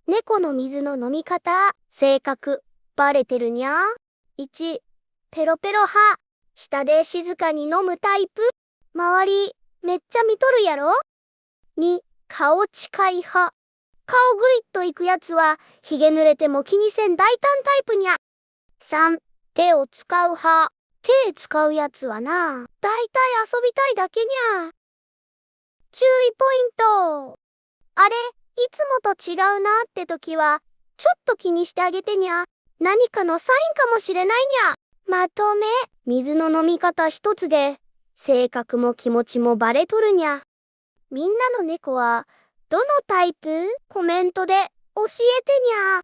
猫の水の飲み方、性格、バレてるにゃ。1、ペロペロ派。下で静かに飲むタイプ。周り、めっちゃ見とるやろ。2、顔近い派。顔グイッといくやつは、ひげ濡れても気にせん大胆タイプにゃ。3、手を使う派。手使うやつはな、だいたい遊びたいだけにゃ。注意ポイント。あれ、いつもと違うなって時は、ちょっと気にしてあげてにゃ。何かのサインかもしれないにゃ。まとめ、水の飲み方一つで、性格も気持ちもバレとるにゃ。みんなの猫は、どのタイプ？コメントで教えてにゃ。